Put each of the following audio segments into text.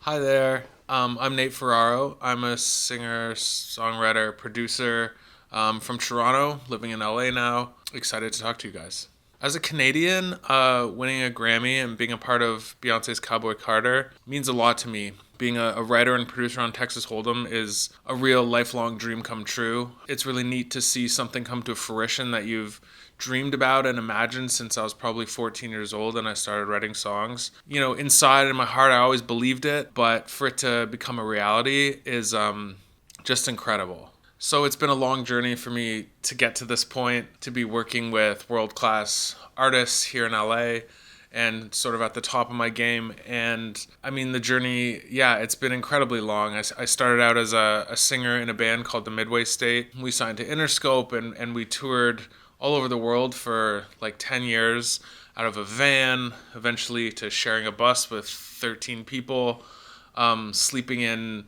Hi there. I'm Nate Ferraro. I'm a singer, songwriter, producer from Toronto, living in LA now. Excited to talk to you guys. As a Canadian, winning a Grammy and being a part of Beyonce's Cowboy Carter means a lot to me. Being a writer and producer on Texas Hold'em is a real lifelong dream come true. It's really neat to see something come to fruition that you've dreamed about and imagined since I was probably 14 years old and I started writing songs. You know, inside in my heart, I always believed it, but for it to become a reality is just incredible. So it's been a long journey for me to get to this point, to be working with world-class artists here in LA and sort of at the top of my game. And I mean, the journey, yeah, it's been incredibly long. I started out as a singer in a band called the Midway State. We signed to Interscope and we toured all over the world for like 10 years out of a van, eventually to sharing a bus with 13 people, sleeping in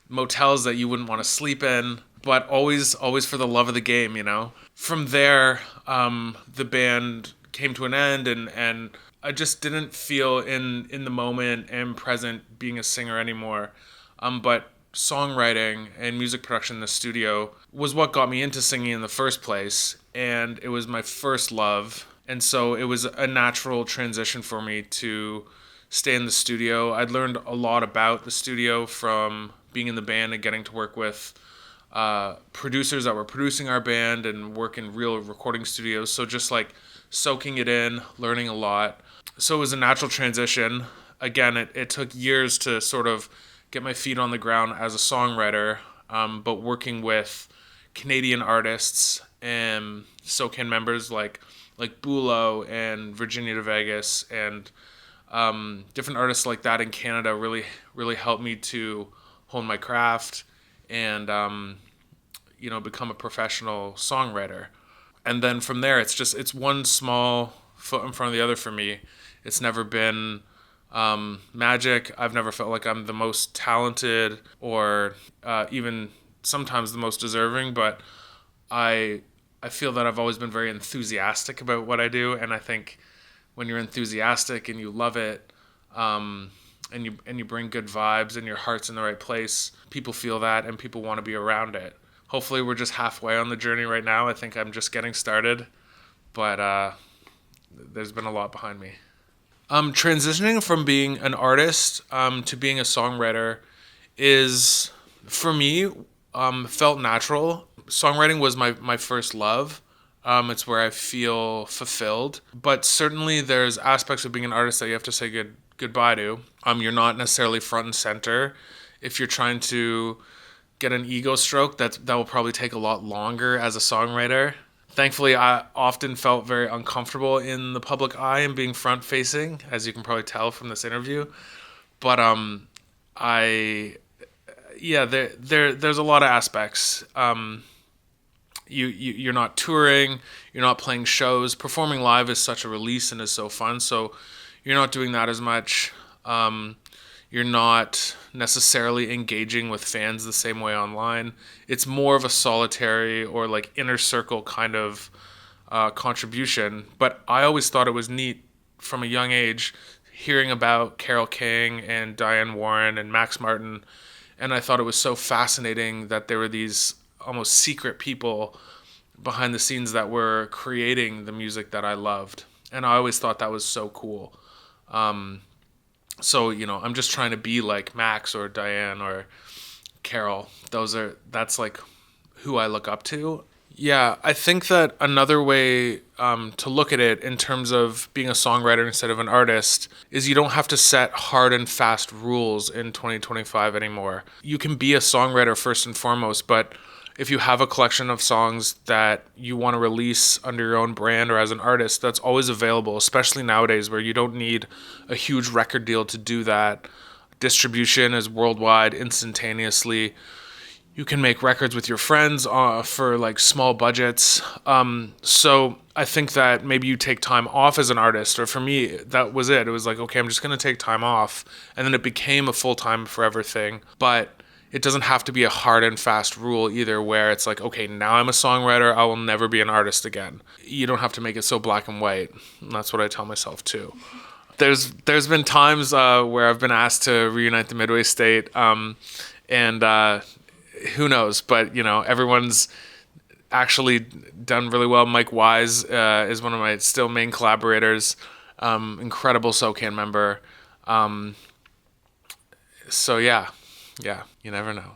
motels that you wouldn't want to sleep in, but always for the love of the game, you know? From there, the band came to an end and I just didn't feel in the moment and present being a singer anymore. But songwriting and music production in the studio was what got me into singing in the first place, and it was my first love. And so it was a natural transition for me to stay in the studio. I'd learned a lot about the studio from being in the band and getting to work with producers that were producing our band and work in real recording studios. So just like soaking it in, learning a lot. So it was a natural transition. Again, it took years to sort of get my feet on the ground as a songwriter, but working with Canadian artists and SOCAN members like Bulo and Virginia de Vegas and different artists like that in Canada really helped me to hone my craft and become a professional songwriter. And then from there, it's one small foot in front of the other for me. It's never been magic. I've never felt like I'm the most talented or even sometimes the most deserving, but I feel that I've always been very enthusiastic about what I do, and I think when you're enthusiastic and you love it, and you bring good vibes and your heart's in the right place, people feel that and people want to be around it. Hopefully we're just halfway on the journey right now. I think I'm just getting started, but there's been a lot behind me. Transitioning from being an artist to being a songwriter is, for me, felt natural. Songwriting was my first love. It's where I feel fulfilled. But certainly there's aspects of being an artist that you have to say goodbye to. You're not necessarily front and center. If you're trying to get an ego stroke, that will probably take a lot longer as a songwriter. Thankfully, I often felt very uncomfortable in the public eye and being front facing, as you can probably tell from this interview. But there's a lot of aspects. You're not touring, you're not playing shows. Performing live is such a release and is so fun. So you're not doing that as much. You're not necessarily engaging with fans the same way online. It's more of a solitary or like inner circle kind of contribution. But I always thought it was neat from a young age hearing about Carole King and Diane Warren and Max Martin. And I thought it was so fascinating that there were these almost secret people behind the scenes that were creating the music that I loved. And I always thought that was so cool. So, I'm just trying to be like Max or Diane or Carole. That's like who I look up to. Yeah, I think that another way to look at it in terms of being a songwriter instead of an artist is you don't have to set hard and fast rules in 2025 anymore. You can be a songwriter first and foremost, but if you have a collection of songs that you want to release under your own brand or as an artist, that's always available, especially nowadays where you don't need a huge record deal to do that. Distribution is worldwide instantaneously. You can make records with your friends for like small budgets. So I think that maybe you take time off as an artist, or for me, that was it. It was like, okay, I'm just going to take time off. And then it became a full-time forever thing. But it doesn't have to be a hard and fast rule either where it's like, okay, now I'm a songwriter, I will never be an artist again. You don't have to make it so black and white. And that's what I tell myself too. there's been times where I've been asked to reunite the Midway State, and who knows? But everyone's actually done really well. Mike Wise is one of my still main collaborators, incredible SOCAN member. So yeah, you never know.